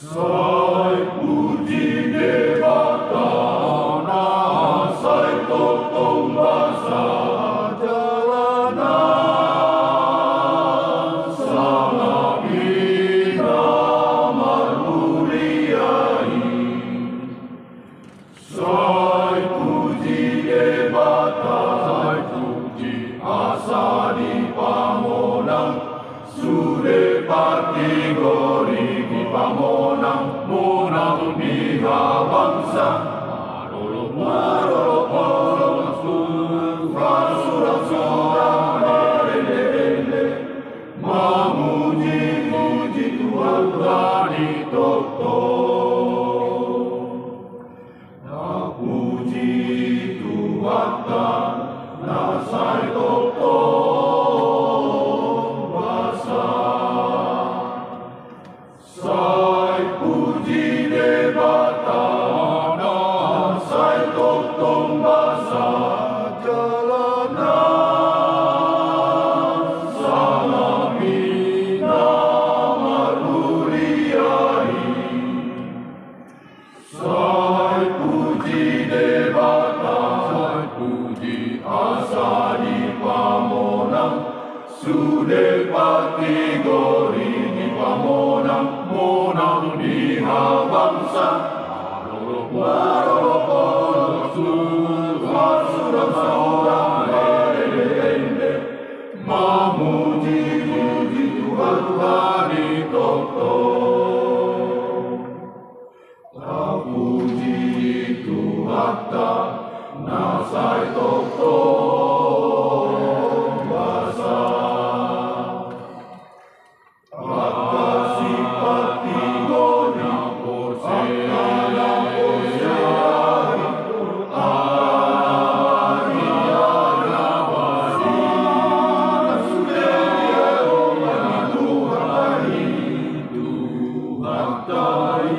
Sai puji dewata, sai totong basa jalanan, sangat hina marmuliai. Sai puji dewata, sai puji asa di pamonang, sude pati gori di pamonang, monang di bangsa, marolo surah rende, memuji Tuhan dari toto. Puji Tuhan nasai toto basa, sai puji dewata, nasai toto basa jalanan, salam hina marmuliai. Sai puji dewata, sai puji asa di pamonang, sude pati gori di pamonang, monang di bangsa, marolo surah rende, memuji Tuhan dari toto. Puji Tuhan nasai toto basa, makasih pati goni akana posai, ariana wasi, sudeya Tuhan tai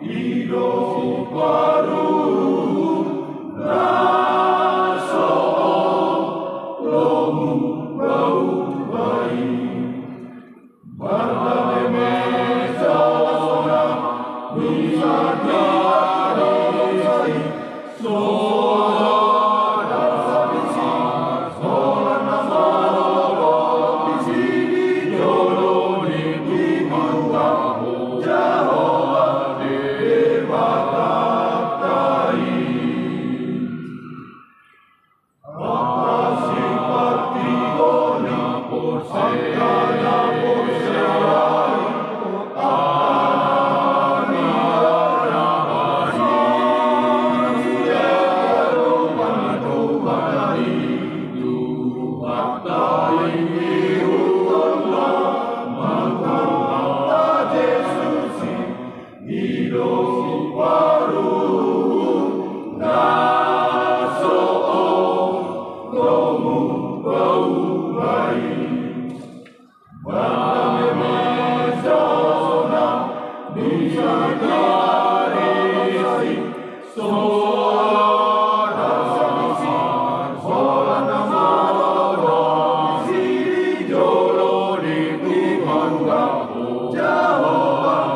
hidup baru rasa lomu bau baik pada mesa orang bisa jadi saudara bisi orang nama bisi jodoh di Tuhan Jehovah hidup baru naso lomu bau baik pada mesa sonang bisa jadi saudara bisi orang nama bisi jodoh di Tuhan Jehovah